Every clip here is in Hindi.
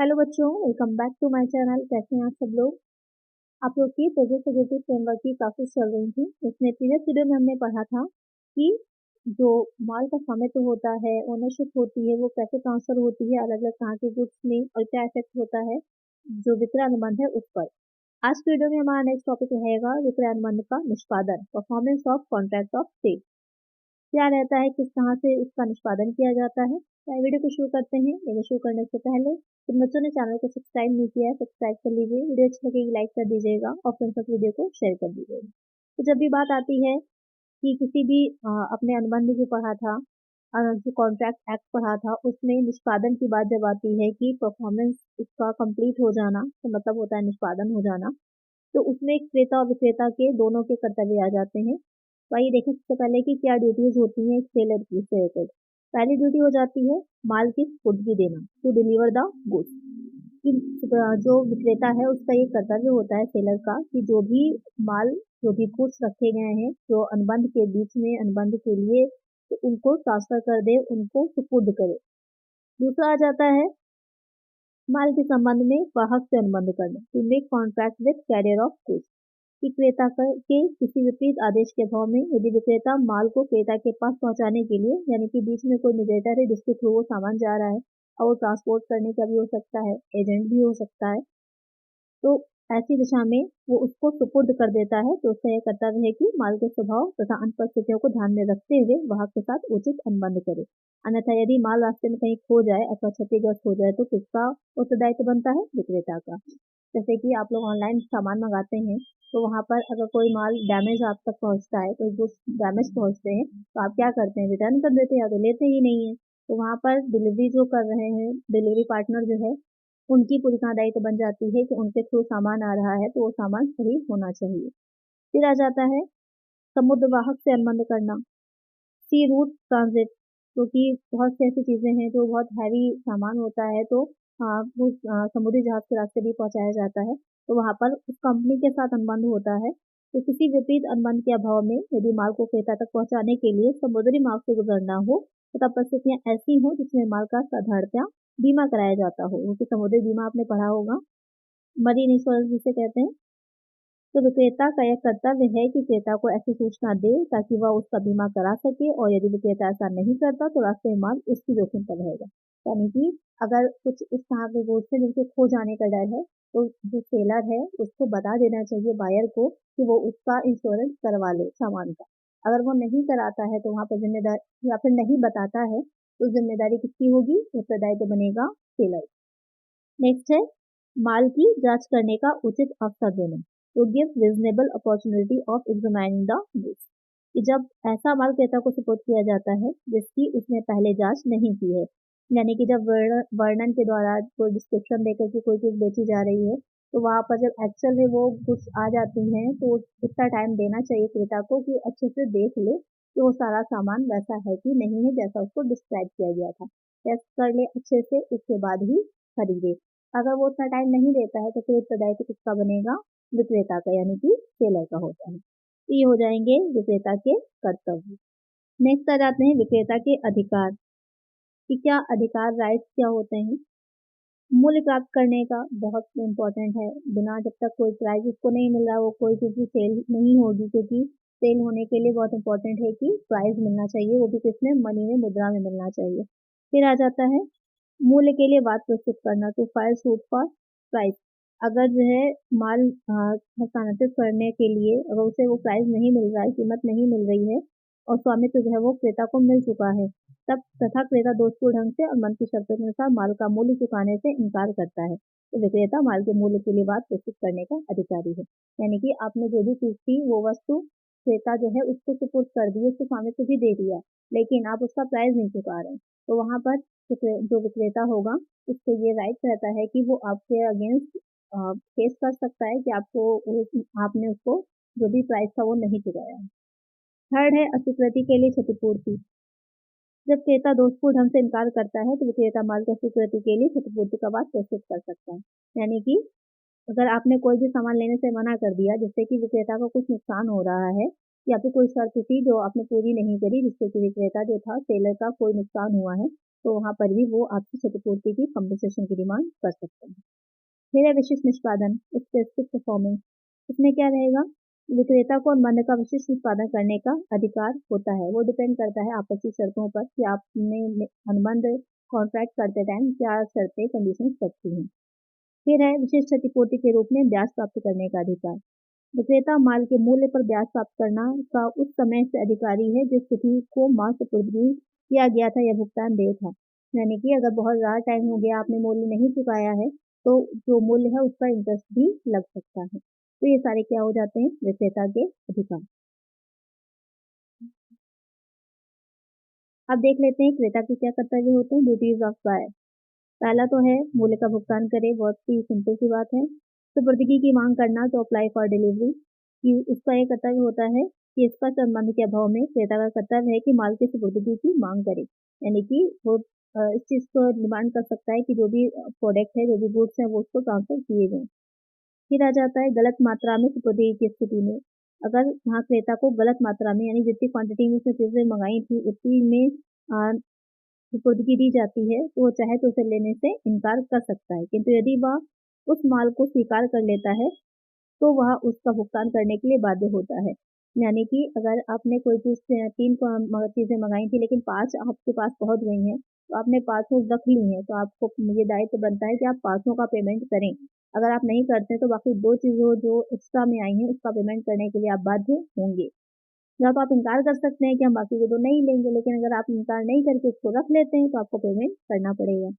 हेलो बच्चों, welcome back to my channel. कैसे हैं आप सब लोग। आप लोग की प्रोजेक्ट सॉल्यूटिव फ्रेमवर्क की क्लासेस चल रही थी। इसमें प्रीवियस वीडियो में हमने पढ़ा था कि जो माल का स्वामित्व होता है, ओनरशिप होती है, वो कैसे ट्रांसफर होती है अलग अलग तरह के गुड्स में और क्या इफेक्ट होता है जो विक्रय अनुबंध है उस पर। आज की वीडियो में हमारा नेक्स्ट टॉपिक रहेगा विक्रय अनुबंध का निष्पादन, performance of contract of sale. क्या रहता है, किस तरह से इसका निष्पादन किया जाता है। तो वीडियो को शुरू करते हैं। वीडियो शुरू करने से पहले जिन बच्चों ने चैनल को सब्सक्राइब नहीं किया है, सब्सक्राइब कर लीजिए। वीडियो अच्छी लगेगी लाइक कर दीजिएगा और फ्रेंड्स तक वीडियो को शेयर कर दीजिएगा। तो जब भी बात आती है कि किसी भी अपने अनुबंध जो पढ़ा था, जो कॉन्ट्रैक्ट एक्ट पढ़ा था, उसमें निष्पादन की बात जब आती है कि परफॉर्मेंस इसका कंप्लीट हो जाना, तो मतलब होता है निष्पादन हो जाना। तो उसमें क्रेता और विक्रेता के दोनों के कर्तव्य आ जाते हैं। तो आइए देखें सबसे पहले कि क्या ड्यूटीज होती हैं एक सेलर की रिलेटेड। पहली ड्यूटी हो जाती है माल की स्पुर्दगी देना, टू डिलीवर द गुड्स। जो विक्रेता है उसका ये कर्तव्य होता है सेलर का कि जो भी माल, जो भी गुड्स रखे गए हैं जो अनुबंध के बीच में अनुबंध के लिए, तो उनको ट्रांसफर कर दे, उनको सुपुर्द करे। दूसरा आ जाता है माल के संबंध में वाहक से अनुबंध करना, to make contract with carrier of goods. कि क्रेता के किसी विपरीत आदेश के अभाव में यदि विक्रेता माल को क्रेता के पास पहुंचाने के लिए, यानी कि बीच में कोई मीडिएटर है जिसके थ्रू वो सामान जा रहा है, और वो ट्रांसपोर्ट करने का भी हो सकता है, एजेंट भी हो सकता है, तो ऐसी दिशा में वो उसको सुपुर्द कर देता है। तो उसका यह कर्तव्य है कि माल के स्वभाव तथा अन्य परिस्थितियों को ध्यान में रखते हुए वाहक के साथ उचित अनुबंध करे। अन्यथा यदि माल रास्ते में कहीं खो जाए अथवा क्षतिग्रस्त हो जाए तो किसका उत्तरदायित्व बनता है? विक्रेता का। जैसे कि आप लोग ऑनलाइन सामान मंगाते हैं, तो वहाँ पर अगर कोई माल डैमेज आप तक पहुँचता है, कोई गुड्स डैमेज पहुँचते हैं, तो आप क्या करते हैं? रिटर्न कर देते हैं या तो लेते ही नहीं है। तो वहाँ पर डिलीवरी जो कर रहे हैं, डिलीवरी पार्टनर जो है, उनकी पूरी तरह दायित्व बन जाती है कि उनके थ्रू सामान आ रहा है तो वो सामान सही होना चाहिए। फिर आ जाता है समुद्र वाहक से अनुबंध करना, सी रूट ट्रांजिट। क्योंकि बहुत सी ऐसी चीज़ें हैं जो बहुत हैवी सामान होता है, तो वो समुद्री जहाज के रास्ते भी पहुंचाया जाता है, तो वहाँ पर उस कंपनी के साथ अनुबंध होता है। तो किसी विपरीत अनुबंध के अभाव में यदि माल को क्रेता तक पहुंचाने के लिए समुद्री मार्ग से गुजरना हो तथा परिस्थितियां ऐसी हो जिसमें माल का साधारणतया बीमा कराया जाता हो, क्योंकि समुद्री बीमा आपने पढ़ा होगा, मरीन इंश्योरेंस जिसे कहते हैं। तो विक्रेता का यह कर्तव्य है कि क्रेता को ऐसी सूचना दे ताकि वह उसका बीमा करा सके, और यदि विक्रेता ऐसा नहीं करता तो रास्ते में माल उसकी जोखिम पर रहेगा। यानी कि अगर कुछ इस तरह के गुड्स हैं जिनके खो जाने का डर है, तो जो सेलर है उसको बता देना चाहिए बायर को कि वो उसका इंश्योरेंस करवा ले सामान का। अगर वो नहीं कराता है तो वहाँ पर जिम्मेदार, या फिर नहीं बताता है तो जिम्मेदारी किसकी होगी? उत्तरदायित्व बनेगा सेलर। नेक्स्ट है माल की जांच करने का उचित अवसर देना, to give reasonable opportunity of examining the goods. कि जब ऐसा माल क्रेता को सुपुर्द किया जाता है जिसकी उसने पहले जांच नहीं की है, यानी कि जब वर्णन के द्वारा कोई डिस्क्रिप्शन देकर के कोई चीज़ बेची जा रही है, तो वहाँ पर जब एक्चुअल में वो गुड्स आ जाती हैं तो इतना टाइम देना चाहिए क्रेता को कि अच्छे से देख ले कि वो सारा सामान वैसा है कि नहीं है जैसा उसको डिस्क्राइब किया गया था। टेस्ट कर ले अच्छे से, उसके बाद ही खरीदे। अगर वो उतना टाइम नहीं देता है तो फिर उत्तरदायित्व किसका बनेगा? विक्रेता का, यानी कि सेलर का होता है। तो ये हो जाएंगे विक्रेता के कर्तव्य। नेक्स्ट आ जाते हैं विक्रेता के अधिकार, कि क्या अधिकार, राइट्स क्या होते हैं। मूल्य प्राप्त करने का बहुत इम्पोर्टेंट है। बिना जब तक कोई प्राइस उसको नहीं मिल रहा, वो कोई चीज़ की सेल नहीं होगी, क्योंकि सेल होने के लिए बहुत इंपॉर्टेंट है कि प्राइस मिलना चाहिए, वो भी किसमें? मनी में, मुद्रा में मिलना चाहिए। फिर आ जाता है मूल्य के लिए वाद प्रस्तुत करना, तो फाइल सूट फॉर प्राइस। अगर जो है माल हस्तांतरित करने के लिए अगर उसे वो प्राइस नहीं मिल रहा है, कीमत नहीं मिल रही है, और स्वामित्व जो है वो क्रेता को मिल चुका है, तब तथा क्रेता दोषपूर्ण ढंग से अनुबंध की शर्तों के अनुसार माल का मूल्य चुकाने से इनकार करता है, तो विक्रेता माल के मूल्य के लिए वाद प्रस्तुत करने का अधिकारी है। यानी कि आपने जो भी चीज थी वो वस्तु क्रेता जो है उसको सुपुर्द कर दी, उसको स्वामित्व भी दे दिया, लेकिन आप उसका प्राइस नहीं चुका रहे, तो वहां पर जो विक्रेता होगा उसको ये राइट रहता है कि वो आपके अगेंस्ट केस कर सकता है कि आपने उसको जो भी प्राइस था वो नहीं चुकाया। थर्ड है अस्वीकृति के लिए क्षतिपूर्ति। जब क्रेता दोषपूर्ण ढंग से इनकार करता है तो विक्रेता माल की अस्वीकृति के लिए क्षतिपूर्ति का वाद प्रस्तुत कर सकता है। यानी कि अगर आपने कोई भी सामान लेने से मना कर दिया जिससे कि विक्रेता को कुछ नुकसान हो रहा है, या फिर कोई शर्त थी जो आपने पूरी नहीं करी जिससे कि विक्रेता जो था सेलर का कोई नुकसान हुआ है, तो वहाँ पर भी वो आपकी क्षतिपूर्ति की कंपनसेशन की डिमांड कर सकते हैं। फिर है विशिष्ट निष्पादन, स्पेसिफिक परफॉर्मेंस। इसमें क्या रहेगा, विक्रेता को अनुबंध का विशिष्ट निष्पादन करने का अधिकार होता है। वो डिपेंड करता है आपसी शर्तों पर कि आपने अनुबंध कॉन्ट्रैक्ट करते टाइम क्या शर्तें कंडीशंस रखी हैं। फिर है विशिष्ट क्षतिपूर्ति के रूप में ब्याज प्राप्त करने का अधिकार। विक्रेता माल के मूल्य पर ब्याज प्राप्त करना का उस समय से अधिकारी है जिस तिथि को माल सुपुर्दगी किया गया था या भुगतान देय था। यानी कि अगर बहुत ज़्यादा टाइम हो गया आपने मूल्य नहीं चुकाया है तो जो मूल्य है उसका इंटरेस्ट भी लग सकता है। तो ये सारे क्या हो जाते हैं, विक्रेता के अधिकार। अब देख लेते हैं क्रेता के क्या कर्तव्य होते हैं, ड्यूटीज ऑफ बायर। पहला तो है मूल्य का भुगतान करे, बहुत ही सिंपल सी बात है। सुपुर्दगी की मांग करना, तो अप्लाई फॉर डिलीवरी, कि उसका ये कर्तव्य होता है कि इसका संबंध के अभाव में क्रेता का कर्तव्य है कि माल की सुपुर्दगी की मांग करे। यानी कि वो इस चीज़ को डिमांड कर सकता है कि जो भी प्रोडक्ट है, जो भी गुड्स हैं, वो उसको ट्रांसफर किए जाएँ। फिर आ जाता है गलत मात्रा में सुपुर्दगी की स्थिति में। अगर यहाँ क्रेता को गलत मात्रा में, यानी जितनी क्वांटिटी में उसने चीज़ें मंगाई थी उतनी में सुपुर्दगी दी जाती है, तो वो चाहे तो उसे लेने से इनकार कर सकता है। किंतु यदि वह उस माल को स्वीकार कर लेता है तो वह उसका भुगतान करने के लिए बाध्य होता है। यानी कि अगर आपने कोई चीज़ 3 चीज़ें मंगाई थी लेकिन 5 आपके पास पहुँच गई हैं, तो आपने पाँचों रख ली हैं, तो आपको ये दायित्व बनता है कि आप पाँचों का पेमेंट करें। अगर आप नहीं करते तो बाकी 2 चीज़ों जो एक्स्ट्रा में आई हैं उसका पेमेंट करने के लिए आप बाध्य होंगे। या तो आप इनकार कर सकते हैं कि हम बाकी के 2 नहीं लेंगे, लेकिन अगर आप इनकार नहीं करके उसको रख लेते हैं तो आपको पेमेंट करना पड़ेगा।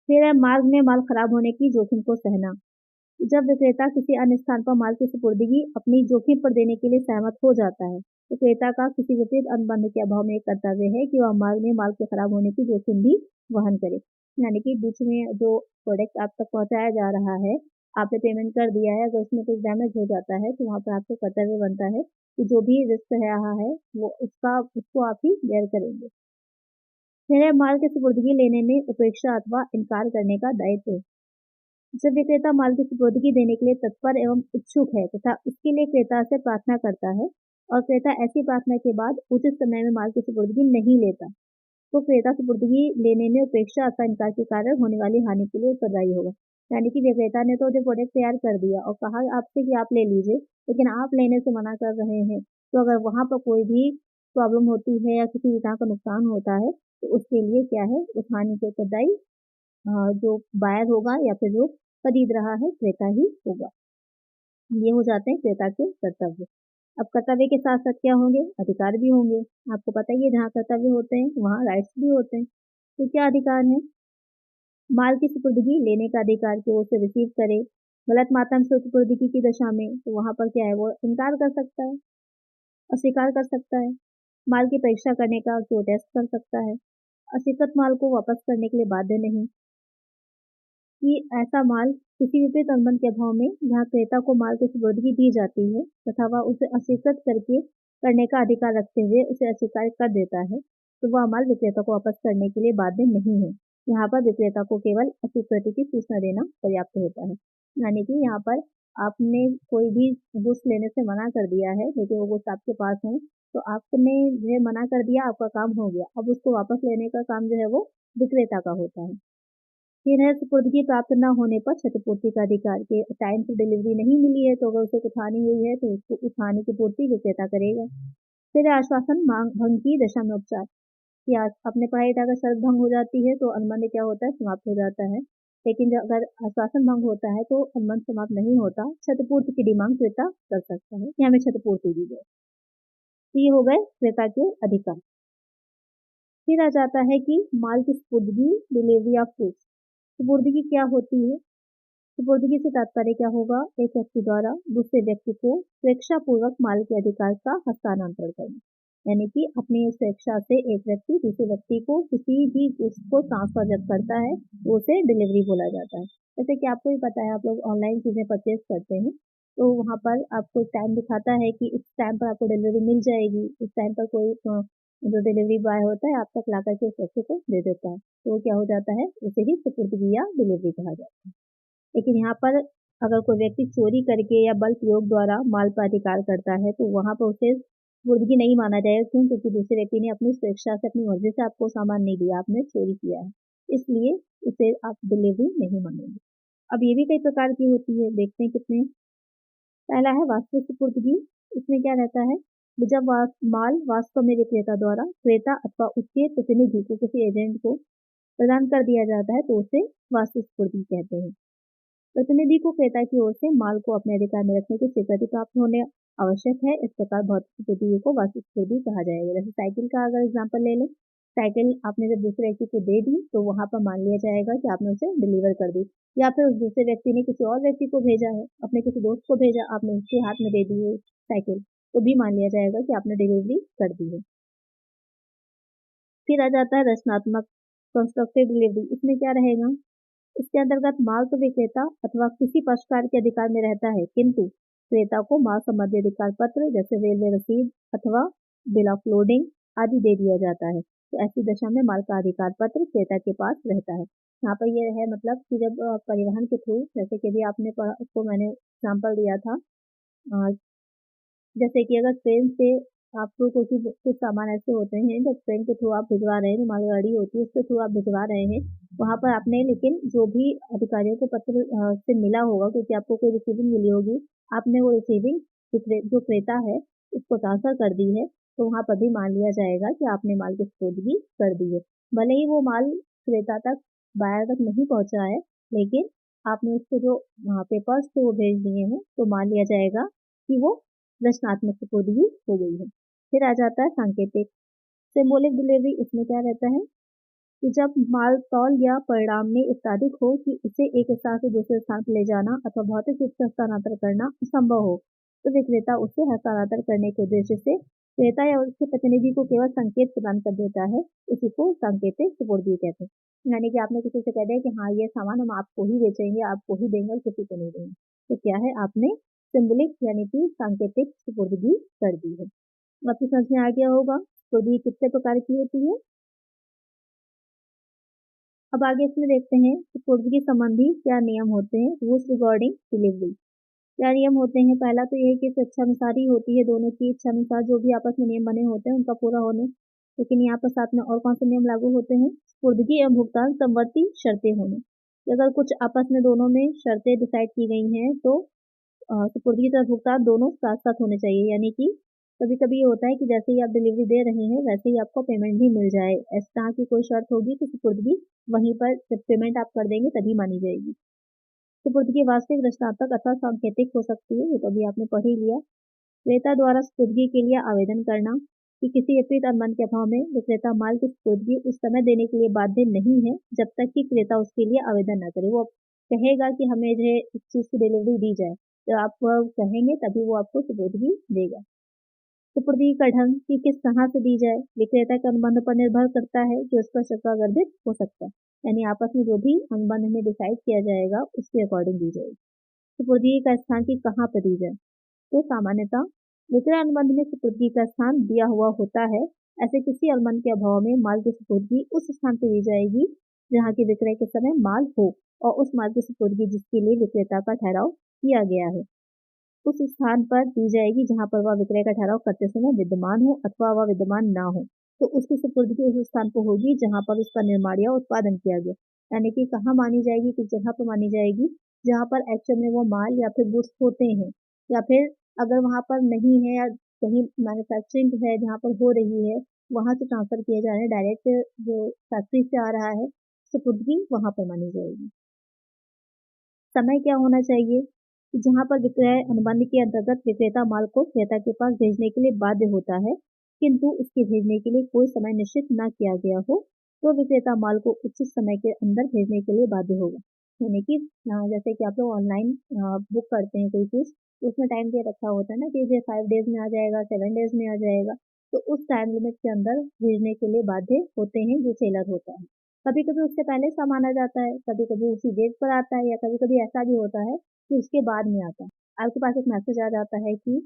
फिर है मार्ग में माल खराब होने की जोखिम को सहना। जब विक्रेता किसी अन्य स्थान पर माल की सुपुर्दगी अपनी जोखिम पर देने के लिए सहमत हो जाता है, तो क्रेता का किसी विपरीत अनुबंध के अभाव में एक कर्तव्य है कि वह मार्ग में माल के खराब होने की जोखिम भी वहन करे। यानी कि बीच में जो प्रोडक्ट आप तक पहुंचाया जा रहा है, आपने पेमेंट कर दिया है, अगर उसमें कुछ डैमेज हो जाता है तो वहाँ पर आपको कर्तव्य बनता है कि जो भी रिस्क रहा है वो उसको आप ही बेयर करेंगे। फिर है माल की सुपुर्दगी लेने में उपेक्षा अथवा इनकार करने का दायित्व। जब विक्रेता माल की सुपुर्दगी देने के लिए तत्पर एवं इच्छुक है तथा उसके लिए क्रेता से प्रार्थना करता है और क्रेता ऐसी प्रार्थना के बाद उचित समय में माल की सुपुर्दगी नहीं लेता, तो क्रेता सुपुर्दगी लेने में उपेक्षा अथवा इनकार के कारण होने वाली हानि के लिए उत्तरदायी होगा। यानी कि विक्रेता ने तो जो प्रोडक्ट तैयार कर दिया और कहा आपसे कि आप ले लीजिए, लेकिन आप लेने से मना कर रहे हैं, तो अगर वहाँ पर कोई भी प्रॉब्लम होती है या किसी भी तरह का नुकसान होता है, तो उसके लिए क्या है, उस हानि के उत्तरदायी जो बायर होगा या फिर जो खरीद रहा है क्रेता ही होगा। ये हो जाते हैं क्रेता के कर्तव्य। अब कर्तव्य के साथ साथ क्या होंगे, अधिकार भी होंगे। आपको पता ही है जहाँ कर्तव्य होते हैं वहाँ राइट्स भी होते हैं। तो क्या अधिकार है, माल की सुपुर्दगी लेने का अधिकार कि वो उसे रिसीव करे। गलत मात्रा में सुपुर्दगी की दशा में तो वहाँ पर क्या है, वो इनकार कर सकता है, अस्वीकार कर सकता है। माल की परीक्षा करने का जो टेस्ट कर सकता है। अस्वीकृत माल को वापस करने के लिए बाध्य नहीं, कि ऐसा माल किसी विपरीत अनुबंध के अभाव में जहाँ क्रेता को माल की सुपुर्दगी दी जाती है तथा वह उसे अस्वीकृत करने का अधिकार रखते हुए उसे अस्वीकार कर देता है, तो वह माल विक्रेता को वापस करने के लिए बाध्य नहीं है। यहाँ पर विक्रेता को केवल अस्वीकृति की सूचना देना पर्याप्त होता है। यानी कि यहाँ पर आपने कोई भी गुड्स लेने से मना कर दिया है, लेकिन वो गुड्स आपके पास हैं, तो आपने जो है मना कर दिया, आपका काम हो गया। अब उसको वापस लेने का काम जो है वो विक्रेता का होता है। फिर है सुपुर्दगी प्राप्त न होने पर क्षतिपूर्ति का अधिकार, के टाइम से डिलीवरी नहीं मिली है तो अगर उसे कुछ हानि हुई है तो उसको उस हानि की पूर्ति विक्रेता करेगा। फिर है आश्वासन मांग भंग की दशा में उपचार, कि आपने पढ़ाई था, अगर शर्त भंग हो जाती है तो अनुबंध क्या होता है, समाप्त हो जाता है। लेकिन जब अगर आश्वासन भंग होता है तो अनुबंध समाप्त नहीं होता, क्षतिपूर्ति की डिमांड क्रेता कर सकता है कि हमें क्षतिपूर्ति दी जाए। तो ये हो गए क्रेता के अधिकार। फिर आ जाता है कि माल की सुपुर्दगी, डिलीवरी ऑफ गुड्स। सुपुर्दगी क्या होती है, सुपुर्दगी से तात्पर्य क्या होगा, एक व्यक्ति द्वारा दूसरे व्यक्ति को स्वेच्छापूर्वक माल के अधिकार का हस्तांतरण करना। यानी कि अपनी स्वेच्छा से एक व्यक्ति दूसरे व्यक्ति को किसी भी उसको ट्रांसफर जब करता है तो उसे डिलीवरी बोला जाता है। जैसे कि आपको भी पता है, आप लोग ऑनलाइन चीज़ें परचेज करते हैं तो वहाँ पर आपको टाइम दिखाता है कि इस टाइम पर आपको डिलीवरी मिल जाएगी। इस टाइम पर कोई जो डिलीवरी बॉय होता है आप तक ला करके उस व्यक्ति को दे देता है, तो वो क्या हो जाता है, उसे ही सुपुर्दगी या डिलीवरी कहा जाता है। लेकिन यहाँ पर अगर कोई व्यक्ति चोरी करके या बल प्रयोग द्वारा माल पर अधिकार करता है तो वहाँ पर उसे सुपुर्दगी नहीं माना जाएगा। क्यों? क्योंकि दूसरे व्यक्ति ने अपनी स्वेच्छा से, अपनी मर्जी से आपको सामान नहीं दिया, आपने चोरी किया है, इसलिए उसे आप डिलीवरी नहीं मानेंगे। अब ये भी कई प्रकार की होती है, देखते हैं कितने। पहला है वास्तविक सुपुर्दगी। इसमें क्या रहता है कि जब माल वास्तव में विक्रेता द्वारा क्रेता अथवा उसके प्रतिनिधि को, किसी एजेंट को प्रदान कर दिया जाता है, तो उसे वास्तविक सुपुर्दगी कहते हैं। प्रतिनिधि को क्रेता की ओर से माल को अपने अधिकार में रखने की स्वीकृति प्राप्त होने आवश्यक है। इस प्रकार भौतिक सुपुर्दगी को वास्तविक सुपुर्दगी कहा जाएगा। जैसे साइकिल का अगर एग्जांपल ले लें, साइकिल आपने जब दूसरे व्यक्ति को दे दी तो वहां पर मान लिया जाएगा कि आपने उसे डिलीवर कर दी, या फिर उस दूसरे व्यक्ति ने किसी और व्यक्ति को भेजा है, अपने किसी दोस्त को भेजा, आपने उसके हाथ में दे दी है साइकिल, तो भी मान लिया जाएगा कि आपने डिलीवरी कर दी है। फिर आ जाता है रचनात्मक कंस्ट्रक्टिव डिलीवरी। इसमें क्या रहेगा, इसके अंतर्गत माल तो विक्रेता अथवा किसी पक्षकार के अधिकार में रहता है, किंतु क्रेता को माल संबंधी अधिकार पत्र जैसे रेलवे रसीद अथवा बिल ऑफ लोडिंग आदि दे दिया जाता है। तो ऐसी दशा में माल का अधिकार पत्र क्रेता के पास रहता है। यहाँ पर यह है मतलब कि जब परिवहन के थ्रू, जैसे कि भी आपने उसको मैंने एग्जाम्पल दिया था, जैसे कि अगर ट्रेन से आपको कुछ सामान ऐसे होते हैं जब ट्रेन के थ्रू आप भिजवा रहे हैं, मालगाड़ी होती है उसके थ्रू आप भिजवा रहे हैं, वहाँ पर आपने लेकिन जो भी अधिकारियों को पत्र से मिला होगा, क्योंकि आपको कोई रिसीविंग मिली होगी, आपने वो रिसीविंग जो क्रेता है उसको ट्रांसफर कर दी है, तो वहाँ पर भी मान लिया जाएगा कि आपने माल की स्पुर्दगी कर दी है। भले ही वो माल क्रेता तक, बायर तक नहीं पहुँचा है, लेकिन आपने उसको जो पेपर्स थे वो भेज दिए हैं, तो मान लिया जाएगा कि वो रचनात्मक सुपुर्दगी हो गई है। फिर आ जाता है सांकेतिक सिंबॉलिक डिलीवरी। इसमें क्या रहता है कि जब माल तौल या परिणाम में इतना अधिक हो कि इसे एक स्थान से दूसरे स्थान पर ले जाना अथवा भौतिक रूप से हस्तांतरण करना असंभव हो, तो विक्रेता उसे हस्तांतरण करने के उद्देश्य से क्रेता या उसके प्रतिनिधि को केवल संकेत प्रदान कर देता है। इसी को सांकेतिक सुपुर्दगी कहते हैं। यानी कि आपने किसी से कह दिया कि हाँ ये सामान हम आपको ही बेचेंगे, आपको ही देंगे और किसी को नहीं देंगे, तो क्या है, आपने सिंबलिक यानी कि सांकेतिक सुपुर्दगी कर दी है। आपकी समझ में आ गया होगा सुपुर्दगी कितने प्रकार की होती है। अब आगे इसमें देखते हैं सुपुर्दगी संबंधी क्या नियम होते हैं। Rules regarding delivery. क्या नियम होते हैं, पहला तो यह है कि इच्छानुसारी होती है, दोनों की इच्छानुसार जो भी आपस में नियम बने होते हैं उनका पूरा होने। लेकिन यहाँ पर साथ में और कौन से नियम लागू होते हैं, सुपुर्दगी एवं भुगतान संवर्ती शर्तें होने। अगर कुछ आपस में दोनों में शर्तें डिसाइड की गई हैं तो सुपुर्दगी तथा भुगतान दोनों साथ साथ होने चाहिए। यानी कि कभी कभी ये होता है कि जैसे ही आप डिलीवरी दे रहे हैं वैसे ही आपको पेमेंट भी मिल जाए, इस तरह की कोई शर्त होगी तो सुपुर्दगी वहीं पर जब पेमेंट आप कर देंगे तभी मानी जाएगी। सुपुर्दगी वास्तविक, रचनात्मक अथवा सांकेतिक हो सकती है, ये तो अभी आपने पढ़ ही लिया। क्रेता द्वारा सुपुर्दगी के लिए आवेदन करना कि किसी विपरीत अनुबंध के अभाव में विक्रेता माल की सुपुर्दगी उस समय देने के लिए बाध्य नहीं है जब तक कि क्रेता उसके लिए आवेदन न करे। वो कहेगा कि हमें जो इस चीज की डिलीवरी दी जाए, जब आप कहेंगे तभी वो आपको सुपुर्दगी देगा। सुपुर्दगी का ढंग कि किस तरह से दी जाए विक्रेता के अनुबंध पर निर्भर करता है, जो इस पर शर्त गर्भित हो सकता है। यानी आपस में जो भी अनुबंध में डिसाइड किया जाएगा उसके अकॉर्डिंग दी जाएगी। सुपुर्दगी का स्थान की कहाँ पर दी जाए, तो सामान्यतः विक्रय अनुबंध में सुपुर्दगी का स्थान दिया हुआ होता है। ऐसे किसी अनुबंध के अभाव में माल की सुपुर्दगी उस स्थान पर दी जाएगी जहाँ की विक्रय के समय माल हो, और उस माल की सुपुर्दगी जिसके लिए विक्रेता का ठहराव किया गया है उस स्थान पर दी जाएगी जहां पर वह विक्रय का ठहराव करते समय विद्यमान हो अथवा वह विद्यमान ना हो, तो उसकी सुपुर्दगी उस स्थान पर होगी जहां पर उसका निर्माण या उत्पादन किया गया। यानी कि कहाँ मानी जाएगी, किस जगह पर मानी जाएगी, जहां पर एक्चुअल में वो माल या फिर गुड्स होते हैं, या फिर अगर वहां पर नहीं है या कहीं मैन्युफैक्चरिंग है जहाँ पर हो रही है, वहां से ट्रांसफर किए जा रहे हैं डायरेक्ट जो फैक्ट्री से आ रहा है, सुपुर्दगी वहां पर मानी जाएगी। समय क्या होना चाहिए कि जहां पर विक्रय अनुबंध के अंतर्गत विक्रेता माल को क्रेता के पास भेजने के लिए बाध्य होता है, किंतु उसके भेजने के लिए कोई समय निश्चित न किया गया हो, तो विक्रेता माल को उचित समय के अंदर भेजने के लिए बाध्य होगा। यानी कि जैसे कि आप लोग ऑनलाइन बुक करते हैं कोई चीज, तो उसमें टाइम दिया रखा होता है ना कि ये 5 डेज में आ जाएगा, 7 डेज में आ जाएगा, तो उस टाइम लिमिट के अंदर भेजने के लिए बाध्य होते हैं जो सेलर होता है। कभी कभी उससे पहले सामान आ जाता है, कभी कभी उसी डेट पर आता है, या कभी कभी ऐसा भी होता है कि उसके बाद में आता है। आपके पास एक मैसेज आ जाता है कि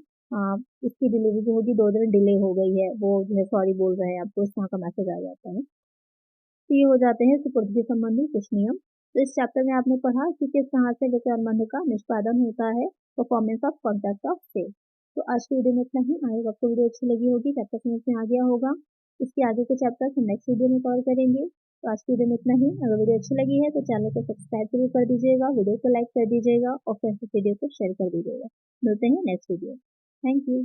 इसकी डिलीवरी जो होगी 2 दिन डिले हो गई है, वो जो है सॉरी बोल रहे हैं आपको, इस तरह का मैसेज आ जाता है। तो ये हो जाते हैं सुपुर्दगी संबंधी कुछ नियम। तो इस चैप्टर में आपने पढ़ा कि किस तरह से विक्रय अनुबंध का निष्पादन होता है, performance of contract of sale. तो आज की वीडियो में इतना ही। आई होप आपको वीडियो अच्छी लगी होगी, चैप्टर समझ में आ गया होगा। इसके आगे के चैप्टर हम नेक्स्ट वीडियो में कवर करेंगे। तो आज की वीडियो में इतना ही। अगर वीडियो अच्छी लगी है तो चैनल को सब्सक्राइब जरूर कर दीजिएगा, वीडियो को लाइक कर दीजिएगा और फ्रेंड्स को वीडियो को शेयर कर दीजिएगा। मिलते हैं नेक्स्ट वीडियो। Thank you.